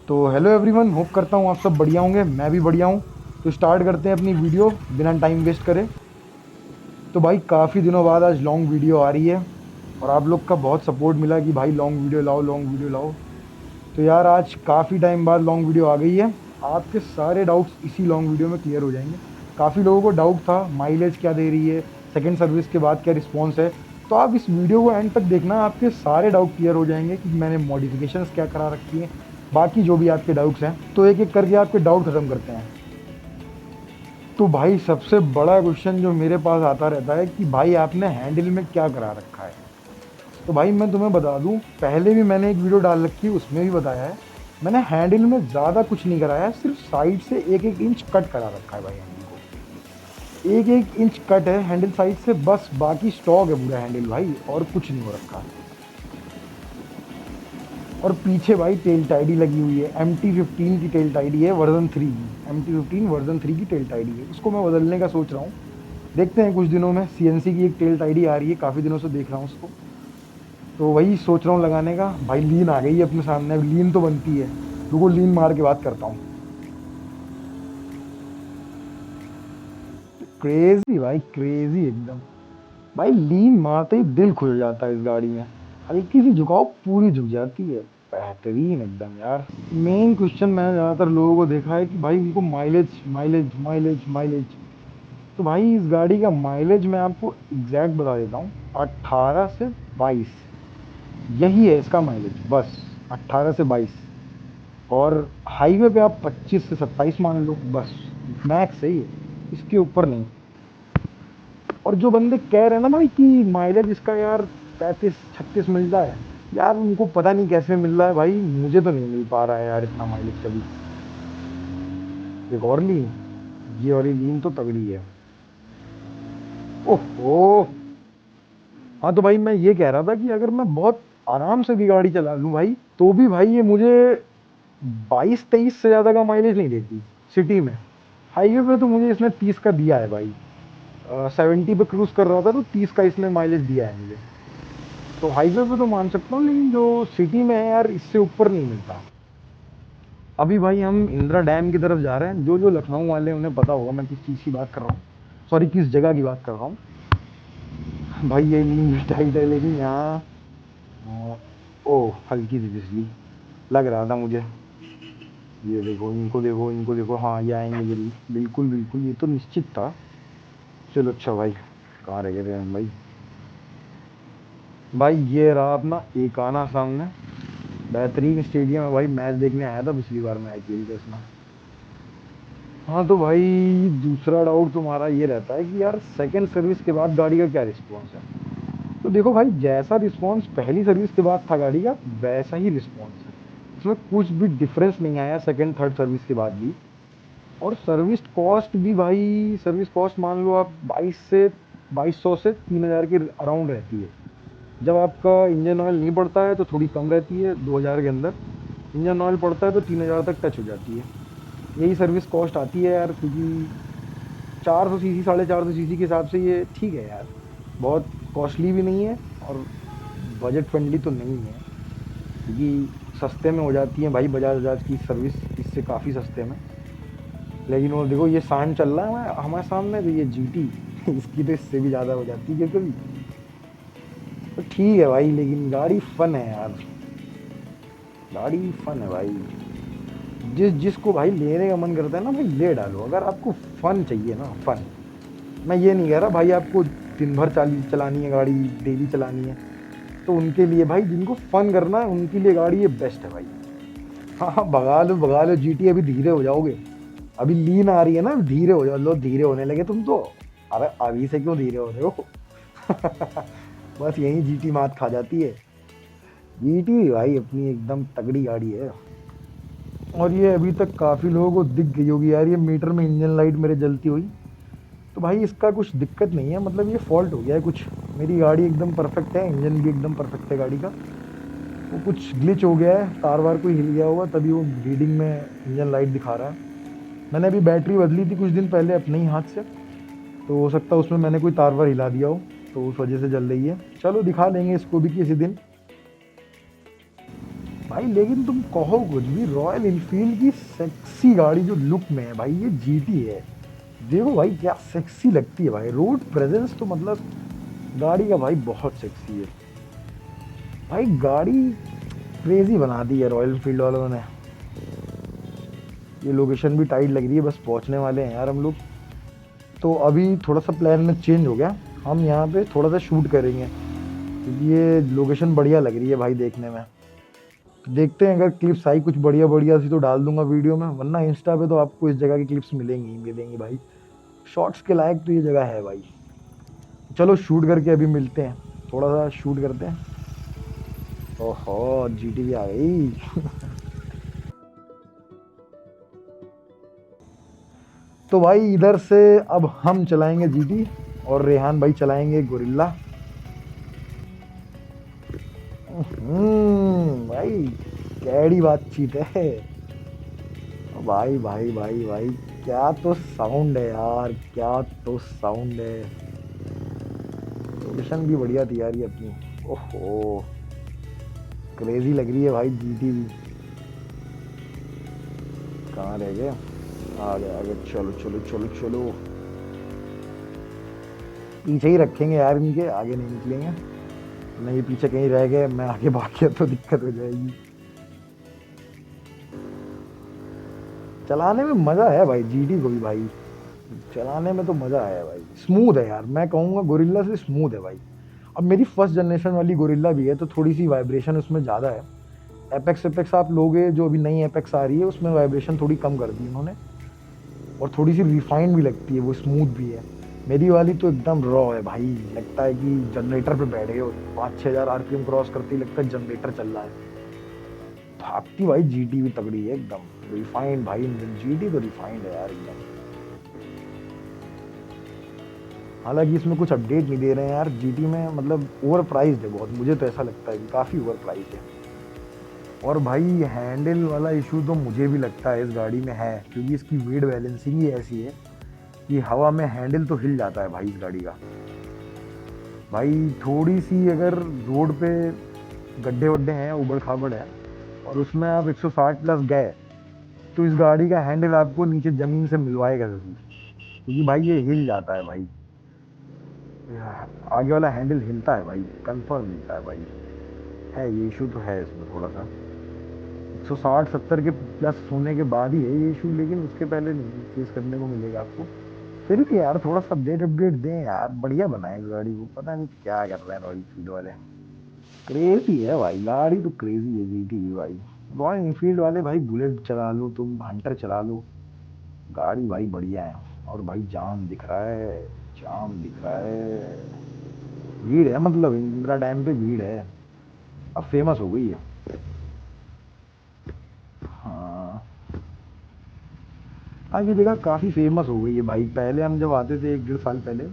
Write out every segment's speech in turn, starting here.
तो hello everyone, hope करता हूँ आप सब बढ़िया होंगे। मैं भी बढ़िया हूँ। तो स्टार्ट करते हैं अपनी वीडियो बिना टाइम वेस्ट करे। तो भाई काफ़ी दिनों बाद आज लॉन्ग वीडियो आ रही है और आप लोग का बहुत सपोर्ट मिला कि भाई लॉन्ग वीडियो लाओ, लॉन्ग वीडियो लाओ। तो यार आज काफ़ी टाइम बाद लॉन्ग वीडियो आ गई है। आपके सारे डाउट्स इसी लॉन्ग वीडियो में क्लियर हो जाएंगे। काफ़ी लोगों को डाउट था माइलेज क्या दे रही है, सेकेंड सर्विस के बाद क्या रिस्पॉन्स है। तो आप इस वीडियो को एंड तक देखना, आपके सारे डाउट क्लियर हो जाएंगे कि मैंने मॉडिफिकेशंस क्या करा रखी है, बाकी जो भी आपके डाउट्स हैं। तो एक एक करके आपके डाउट खत्म करते हैं। तो भाई सबसे बड़ा क्वेश्चन जो मेरे पास आता रहता है कि भाई आपने हैंडल में क्या करा रखा है। तो भाई मैं तुम्हें बता दूं, पहले भी मैंने एक वीडियो डाल रखी है, उसमें भी बताया है। मैंने हैंडल में ज़्यादा कुछ नहीं कराया है, सिर्फ साइड से एक एक इंच कट करा रखा है भाई। हैंडल को एक एक इंच कट है हैंडल साइड से, बस बाकी स्टॉक है पूरा हैंडल भाई, और कुछ नहीं हो रखा है। और पीछे भाई टेल टाइडी लगी हुई है, MT-15 की टेल टाइडी है, वर्जन 3 की। MT-15 वर्जन 3 की टेल टाइडी है, उसको मैं बदलने का सोच रहा हूँ। देखते हैं कुछ दिनों में। CNC की एक टेल टाइडी आ रही है, काफ़ी दिनों से देख रहा हूँ उसको। तो वही सोच रहा हूँ लगाने का। भाई लीन आ गई है अपने सामने, अब लीन तो बनती है। रुको लीन मार के बात करता हूँ। क्रेजी भाई, क्रेजी एकदम। भाई लीन मारते ही दिल खुल जाता है इस गाड़ी में। हल्की सी झुकाओ पूरी झुक जाती है। बेहतरीन एकदम यार। मेन क्वेश्चन मैंने ज़्यादातर लोगों को देखा है कि भाई उनको माइलेज माइलेज माइलेज माइलेज। तो भाई इस गाड़ी का माइलेज मैं आपको एग्जैक्ट बता देता हूँ, 18 से 22 यही है इसका माइलेज, बस 18 से 22। और हाईवे पे आप 25 से 27 मान लो, बस मैक्स सही है, इसके ऊपर नहीं। और जो बंदे कह रहे हैं ना भाई कि माइलेज इसका यार 35-36 मिलता है, यार उनको पता नहीं कैसे मिल रहा है भाई, मुझे तो नहीं मिल पा रहा है यार इतना माइलेज कभी। एक और लीन, ये वाली लीन तो तगड़ी है। ओहो। हाँ तो भाई मैं ये कह रहा था कि अगर मैं बहुत आराम से भी गाड़ी चला लूँ भाई, तो भी भाई ये मुझे 22-23 से ज़्यादा का माइलेज नहीं देती सिटी में। हाईवे पे तो मुझे इसने 30 का दिया है भाई। 70 पे क्रूज कर रहा था तो 30 का इसने माइलेज दिया है मुझे। तो हाईवे पे तो मान सकता हूँ, लेकिन जो सिटी में है यार, इससे ऊपर नहीं मिलता। अभी भाई हम इंदिरा डैम की तरफ जा रहे हैं। जो जो लखनऊ वाले हैं, उन्हें पता होगा मैं किस चीज़ की बात कर रहा हूँ, सॉरी किस जगह की बात कर रहा हूँ। भाई ये नींद टाइट है, लेकिन यहाँ ओ हल्की सी बिजली लग रहा था मुझे। ये देखो, इनको देखो, इनको देखो, हाँ ये आएंगे जल्दी, बिल्कुल बिल्कुल, ये तो निश्चित था। चलो अच्छा भाई, कहाँ रह गए थे हम भाई। भाई ये रहा अपना एक आना सामने। बेहतरीन स्टेडियम है भाई, मैच देखने आया था पिछली बार मैं IPL के उसमें। हाँ तो भाई दूसरा डाउट तुम्हारा ये रहता है कि यार सेकंड सर्विस के बाद गाड़ी का क्या रिस्पॉन्स है। तो देखो भाई, जैसा रिस्पॉन्स पहली सर्विस के बाद था गाड़ी का, वैसा ही रिस्पॉन्स है। इसमें कुछ भी डिफरेंस नहीं आया सेकंड थर्ड सर्विस के बाद भी। और सर्विस कॉस्ट भी भाई, सर्विस कॉस्ट मान लो आप 2200 से 3000 के अराउंड रहती है। जब आपका इंजन ऑयल नहीं पड़ता है तो थोड़ी कम रहती है, 2000 के अंदर। इंजन ऑयल पड़ता है तो 3000 तक टच हो जाती है। यही सर्विस कॉस्ट आती है यार, क्योंकि 400 सीसी, 450 सीसी के हिसाब से ये ठीक है यार। बहुत कॉस्टली भी नहीं है और बजट फ्रेंडली तो नहीं है, क्योंकि सस्ते में हो जाती है भाई बजाज बजाज की सर्विस, इससे काफ़ी सस्ते में। लेकिन वो देखो ये सांड चल रहा है हमारे सामने, तो ये GT इसकी तो इससे भी ज़्यादा हो जाती है कभी। तो ठीक है भाई, लेकिन गाड़ी फन है यार, गाड़ी फन है भाई। जिसको भाई लेने का मन करता है ना भाई, ले डालो अगर आपको फन चाहिए ना, फन। मैं ये नहीं कह रहा भाई आपको दिन भर चलानी है गाड़ी, डेली चलानी है। तो उनके लिए भाई, जिनको फन करना है उनके लिए गाड़ी ये बेस्ट है भाई। हाँ हाँ, भगा लो GT, अभी धीरे हो जाओगे। अभी लीन आ रही है ना, धीरे हो जाओ, लो धीरे होने लगे तुम तो। अरे अभी से क्यों धीरे हो रहे हो। बस यही GT मात खा जाती है। GT भाई अपनी एकदम तगड़ी गाड़ी है। और ये अभी तक काफ़ी लोगों को दिख गई होगी यार, ये मीटर में इंजन लाइट मेरे जलती हुई। तो भाई इसका कुछ दिक्कत नहीं है, मतलब ये फॉल्ट हो गया है कुछ। मेरी गाड़ी एकदम परफेक्ट है, इंजन भी एकदम परफेक्ट है गाड़ी का। वो कुछ ग्लिच हो गया है, तार वार कोई हिल गया होगा, तभी वो रीडिंग में इंजन लाइट दिखा रहा है। मैंने अभी बैटरी बदली थी कुछ दिन पहले अपने ही हाथ से, तो हो सकता है उसमें मैंने कोई तार वार हिला दिया हो, तो उस वजह से जल रही है। चलो दिखा देंगे इसको भी किसी दिन। भाई लेकिन तुम कहो कुछ भी, रॉयल इनफील्ड की सेक्सी गाड़ी जो लुक में है भाई, ये जीटी है। देखो भाई क्या सेक्सी लगती है भाई, रोड प्रेजेंस तो मतलब गाड़ी का भाई बहुत सेक्सी है भाई। गाड़ी क्रेजी बना दी है रॉयल इनफील्ड वालों ने। ये लोकेशन भी टाइट लग रही है, बस पहुंचने वाले हैं यार हम लोग। तो अभी थोड़ा सा प्लान में चेंज हो गया, हम यहाँ पे थोड़ा सा शूट करेंगे क्योंकि ये लोकेशन बढ़िया लग रही है भाई देखने में। देखते हैं, अगर क्लिप्स आई कुछ बढ़िया बढ़िया सी तो डाल दूंगा वीडियो में, वरना इंस्टा पे तो आपको इस जगह की क्लिप्स मिलेंगी ही मिलेंगी भाई। शॉर्ट्स के लायक तो ये जगह है भाई। चलो शूट करके अभी मिलते हैं, थोड़ा सा शूट करते हैं। ओहो जीटी भी आ गई। तो भाई इधर से अब हम चलाएंगे जीटी और रेहान भाई चलाएंगे गोरिल्ला। भाई कैडी बातचीत है। भाई भाई भाई भाई क्या तो साउंड है यार, क्या तो साउंड है। लोकेशन भी बढ़िया थी यार ये अपनी। ओहो क्रेजी लग रही है भाई जीटी भी। कहाँ रह गए, आ गए आ गए, चलो चलो चलो चलो। पीछे ही रखेंगे यार इनके, आगे नहीं निकलेंगे, नहीं पीछे कहीं रह गए मैं आगे भाग गया तो दिक्कत हो जाएगी। चलाने में मजा है भाई जीटी को भी भाई, चलाने में तो मजा आया भाई, स्मूथ है यार, मैं कहूँगा गोरिल्ला से स्मूथ है भाई। अब मेरी फर्स्ट जनरेशन वाली गोरिल्ला भी है तो थोड़ी सी वाइब्रेशन उसमें ज़्यादा है। एपेक्स एपेक्स आप लोगे जो अभी नई एपेक्स आ रही है उसमें वाइब्रेशन थोड़ी कम कर दी उन्होंने, और थोड़ी सी रिफाइंड भी लगती है, वो स्मूथ भी है। मेरी वाली तो एकदम रॉ है भाई, लगता है कि जनरेटर पे बैठे हो, 5-6 हज़ार आरपीएम क्रॉस करते ही लगता है जनरेटर चल रहा है। भागती भाई जीटी भी तगड़ी है एकदम, रिफाइंड भाई इंजन, जीटी तो रिफाइंड है यार एकदम। हालांकि इसमें कुछ अपडेट नहीं दे रहे हैं यार जीटी में, मतलब ओवर प्राइस्ड है बहुत, मुझे तो ऐसा लगता है कि काफ़ी ओवर प्राइस्ड है। और भाई हैंडल वाला इशू तो मुझे भी लगता है इस गाड़ी में है, क्योंकि इसकी वेट बैलेंसिंग ही ऐसी है कि हवा में हैंडल तो हिल जाता है भाई इस गाड़ी का। भाई थोड़ी सी अगर रोड पे गड्ढे वड्ढे हैं, उबड़ खाबड़ है, और उसमें आप 160 प्लस गए तो इस गाड़ी का हैंडल आपको नीचे ज़मीन से मिलवाएगा ज़रूर, क्योंकि भाई ये हिल जाता है भाई, आगे वाला हैंडल हिलता है भाई, कंफर्म हिलता है भाई। है ये इशू तो है इसमें थोड़ा सा, 160-70 के प्लस होने के बाद ही है ये इशू, लेकिन उसके पहले नहीं फेस करने को मिलेगा आपको। फिर भी यार थोड़ा सा अपडेट अपडेट दें यार, बढ़िया बनाए इस गाड़ी को, पता नहीं क्या कर रहे हैं रॉयल एनफील्ड वाले। क्रेजी है भाई गाड़ी तो, क्रेजी है जीटी भी भाई। रॉयल एनफील्ड वाले भाई बुलेट चला लो तुम, हंटर चला लो, गाड़ी भाई बढ़िया है। और भाई जाम दिख रहा है, जाम दिख रहा है, भीड़ है, मतलब इंदिरा डैम पे भीड़ है, अब फेमस हो गई है। हाँ हाँ ये जगह काफ़ी फेमस हो गई है भाई, पहले हम जब आते थे 1-1.5 साल पहले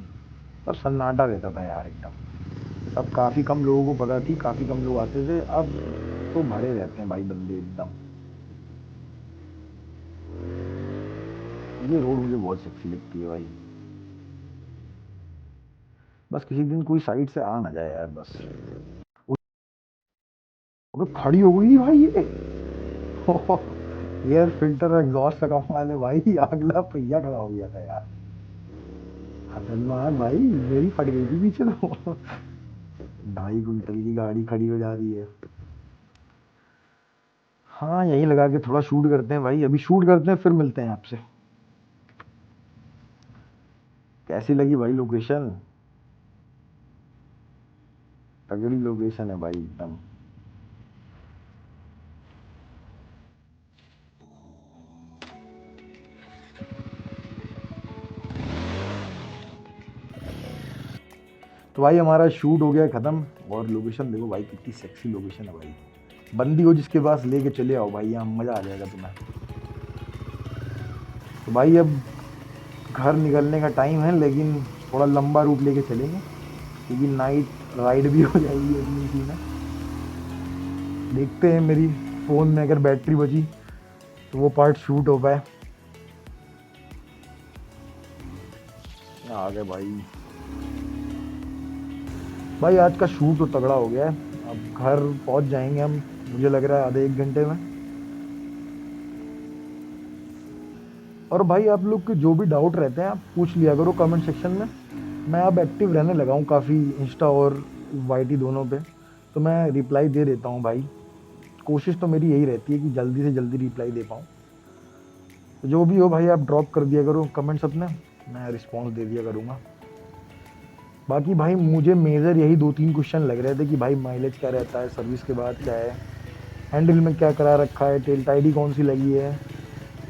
तब सन्नाटा रहता था यार एकदम, तब काफ़ी कम लोगों को पता थी, काफ़ी कम लोग आते थे, अब तो भरे रहते हैं भाई बंदे एकदम। ये रोड मुझे बहुत सेक्सी लगती है भाई, बस किसी दिन कोई साइड से आ ना जाए यार बस। अबे खड़ी हो गई भाई ये। एयर फिल्टर एग्जॉस्ट लगा वाले भाई, अगला पहिया खड़ा हो गया था यार। खतरनाक भाई, मेरी फट गई थी पीछे तो। 2.5 कुंटल की गाड़ी खड़ी हो जा रही है। हाँ यही लगा के थोड़ा शूट करते हैं भाई, अभी शूट करते हैं फिर मिलते हैं आपसे। कैसी लगी भाई लोकेशन, तगड़ी लोकेशन है भाई एकदम। तो भाई हमारा शूट हो गया ख़त्म, और लोकेशन देखो भाई कितनी सेक्सी लोकेशन है भाई, बंदी हो जिसके पास लेके चले आओ भाई, यहाँ मज़ा आ जाएगा तुम्हें। तो भाई अब घर निकलने का टाइम है, लेकिन थोड़ा लंबा रूट लेके चलेंगे क्योंकि नाइट राइड भी हो जाएगी अपनी इसी में। देखते हैं मेरी फ़ोन में अगर बैटरी बची तो वो पार्ट शूट हो पाए। आ गए भाई, भाई आज का शूट तो तगड़ा हो गया है, अब घर पहुंच जाएंगे हम मुझे लग रहा है आधे 1 घंटे में। और भाई आप लोग के जो भी डाउट रहते हैं आप पूछ लिया करो कमेंट सेक्शन में। मैं अब एक्टिव रहने लगा हूँ काफ़ी इंस्टा और वाईटी दोनों पे, तो मैं रिप्लाई दे देता हूँ भाई। कोशिश तो मेरी यही रहती है कि जल्दी से जल्दी रिप्लाई दे पाऊँ। तो जो भी हो भाई आप ड्रॉप कर दिया करो कमेंट्स अपने, मैं रिस्पॉन्स दे दिया करूँगा। बाकी भाई मुझे मेजर यही 2-3 क्वेश्चन लग रहे थे कि भाई माइलेज क्या रहता है, सर्विस के बाद क्या है, हैंडल में क्या करा रखा है, टेल टाइडी कौन सी लगी है।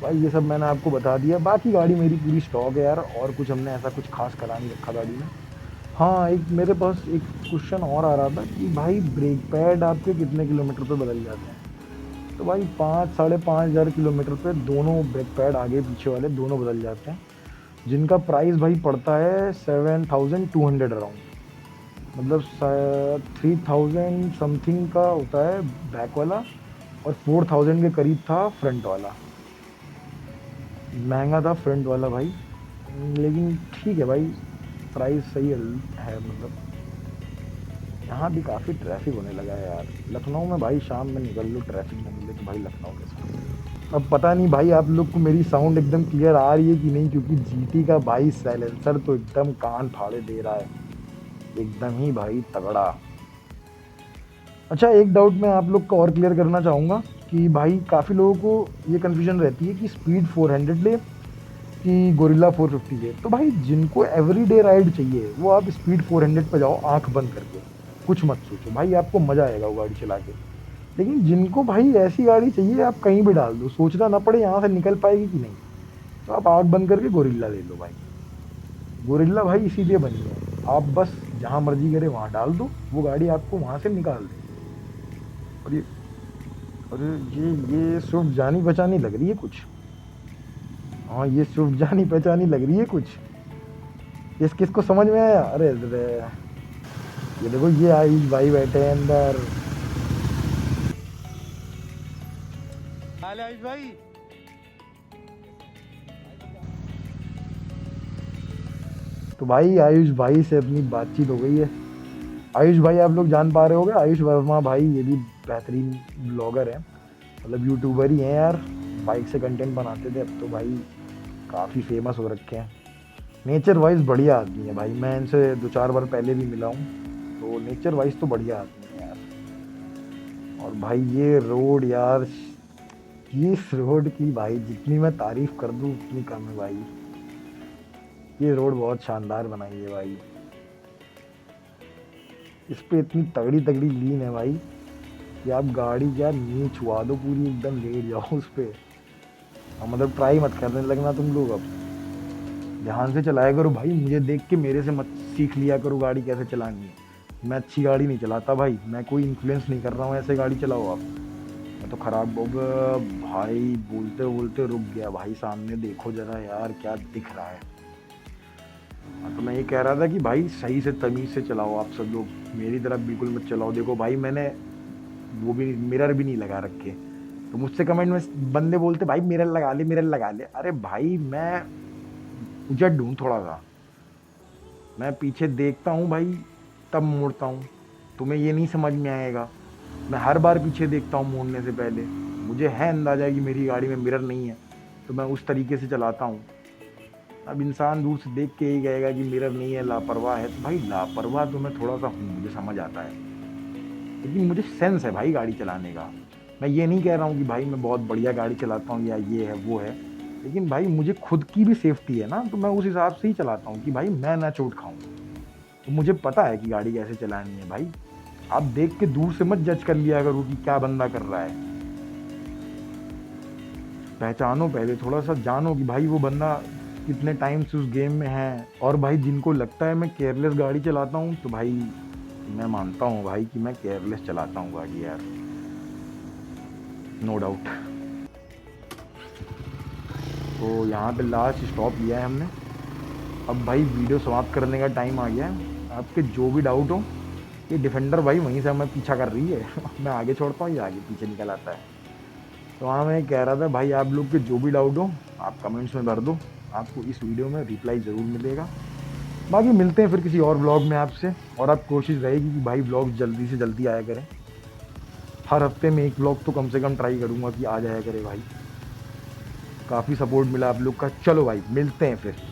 भाई ये सब मैंने आपको बता दिया। बाकी गाड़ी मेरी पूरी स्टॉक है यार, और कुछ हमने ऐसा कुछ खास करा नहीं रखा गाड़ी में। हाँ एक मेरे पास एक क्वेश्चन और आ रहा था कि भाई ब्रेक पैड आपके कितने किलोमीटर पे बदल जाते हैं। तो भाई 5-5.5 हज़ार किलोमीटर पे दोनों ब्रेक पैड आगे पीछे वाले दोनों बदल जाते हैं, जिनका प्राइस भाई पड़ता है 7,200 अराउंड। मतलब 3,000 समथिंग का होता है बैक वाला, और 4,000 के करीब था फ्रंट वाला। महंगा था फ्रंट वाला भाई, लेकिन ठीक है भाई, प्राइस सही है। मतलब यहाँ भी काफ़ी ट्रैफिक होने लगा है यार। लखनऊ में भाई शाम में निकल लो ट्रैफिक में मिले तो भाई लखनऊ कैसा। अब पता नहीं भाई आप लोग को मेरी साउंड एकदम क्लियर आ रही है कि नहीं, क्योंकि जीटी का भाई साइलेंसर तो एकदम कान फाड़े दे रहा है, एकदम ही भाई तगड़ा। अच्छा एक डाउट मैं आप लोग का और क्लियर करना चाहूँगा कि भाई काफ़ी लोगों को ये कन्फ्यूजन रहती है कि स्पीड 400 ले कि गोरिल्ला 450 ले। तो भाई जिनको एवरीडे राइड चाहिए वो आप स्पीड 400 पे जाओ आंख बंद करके, कुछ मत सोचो भाई, आपको मज़ा आएगा वो गाड़ी चला के। लेकिन जिनको भाई ऐसी गाड़ी चाहिए आप कहीं भी डाल दो, सोचना ना पड़े यहाँ से निकल पाएगी कि नहीं, तो आप आंख बंद करके गोरिल्ला ले लो भाई। गोरिल्ला भाई इसीलिए बनी है, आप बस जहाँ मर्जी करे वहाँ डाल दो, वो गाड़ी आपको वहाँ से निकाल दे। और ये अरे ये स्विफ्ट जानी पहचानी लग रही है कुछ। हाँ ये स्विफ्ट जानी पहचानी लग रही है कुछ। इस किसको समझ में आया? अरे अरे ये देखो ये आयुष भाई बैठे हैं अंदर। आयुष भाई। तो भाई आयुष भाई से अपनी बातचीत हो गई है। आयुष भाई आप लोग जान पा रहे होगे, आयुष वर्मा भाई ये भी बेहतरीन ब्लॉगर हैं, मतलब यूट्यूबर ही हैं यार। बाइक से कंटेंट बनाते थे, अब तो भाई काफ़ी फेमस हो रखे हैं। नेचर वाइज बढ़िया आदमी है भाई, मैं इनसे 2-4 बार पहले भी मिला हूँ, तो नेचर वाइज तो बढ़िया आदमी है यार। और भाई ये रोड यार, इस रोड की भाई जितनी मैं तारीफ़ कर दूँ उतनी कम है भाई। ये रोड बहुत शानदार बनाई है भाई, इस पे इतनी तगड़ी तगड़ी लीन है भाई कि आप गाड़ी क्या नी छुआ दो पूरी, एकदम लेट जाओ उस पर। मतलब ट्राई मत करने लगना तुम लोग, अब ध्यान से चलाया करो भाई। मुझे देख के मेरे से मत सीख लिया करो गाड़ी कैसे चलानी है। मैं अच्छी गाड़ी नहीं चलाता भाई, मैं कोई इन्फ्लुएंस नहीं कर रहा हूँ ऐसे गाड़ी चलाओ आप। मैं तो ख़राब भाई, बोलते बोलते रुक गया भाई, सामने देखो ज़रा यार क्या दिख रहा है। तो मैं ये कह रहा था कि भाई सही से तमीज़ से चलाओ आप सब लोग, मेरी तरफ बिल्कुल मत चलाओ। देखो भाई मैंने वो भी मिरर भी नहीं लगा रखे, तो मुझसे कमेंट में बंदे बोलते भाई मिरर लगा ले मिरर लगा ले। अरे भाई मैं उजट दूँ थोड़ा सा, मैं पीछे देखता हूँ भाई तब मोड़ता हूँ, तुम्हें ये नहीं समझ में आएगा। मैं हर बार पीछे देखता हूँ मोड़ने से पहले, मुझे है अंदाज़ा कि मेरी गाड़ी में मिरर नहीं है, तो मैं उस तरीके से चलाता हूँ। अब इंसान दूर से देख के ही कहेगा कि मिरर नहीं है, लापरवाह है, तो भाई लापरवाह तो मैं थोड़ा सा हूँ, मुझे समझ आता है, लेकिन मुझे सेंस है भाई गाड़ी चलाने का। मैं ये नहीं कह रहा हूँ कि भाई मैं बहुत बढ़िया गाड़ी चलाता हूँ या ये है वो है, लेकिन भाई मुझे खुद की भी सेफ्टी है ना, तो मैं उस हिसाब से ही चलाता हूँ कि भाई मैं ना चोट खाऊं। तो मुझे पता है कि गाड़ी कैसे चलानी है भाई। आप देख के दूर से मत जज कर लिया करो कि क्या बंदा कर रहा है, पहचानो पहले, थोड़ा सा जानो कि भाई वो बंदा कितने टाइम से उस गेम में है। और भाई जिनको लगता है मैं केयरलेस गाड़ी चलाता हूँ, तो भाई मैं मानता हूँ भाई कि मैं केयरलेस चलाता हूँ गाड़ी यार, नो डाउट। तो यहाँ पे लास्ट स्टॉप लिया है हमने, अब भाई वीडियो समाप्त करने का टाइम आ गया है। आपके जो भी डाउट हो, ये डिफेंडर भाई वहीं से हमें पीछा कर रही है मैं आगे छोड़ता हूँ, ये आगे पीछे निकल आता है। तो हाँ मैं कह रहा था भाई आप लोग के जो भी डाउट हो आप कमेंट्स में भर दो, आपको इस वीडियो में रिप्लाई ज़रूर मिलेगा। बाकी मिलते हैं फिर किसी और ब्लॉग में आपसे, और आप कोशिश रहेगी कि भाई ब्लॉग जल्दी से जल्दी आया करें। हर हफ्ते में एक ब्लॉग तो कम से कम ट्राई करूंगा कि आ जाया करे भाई। काफ़ी सपोर्ट मिला आप लोग का। चलो भाई मिलते हैं फिर।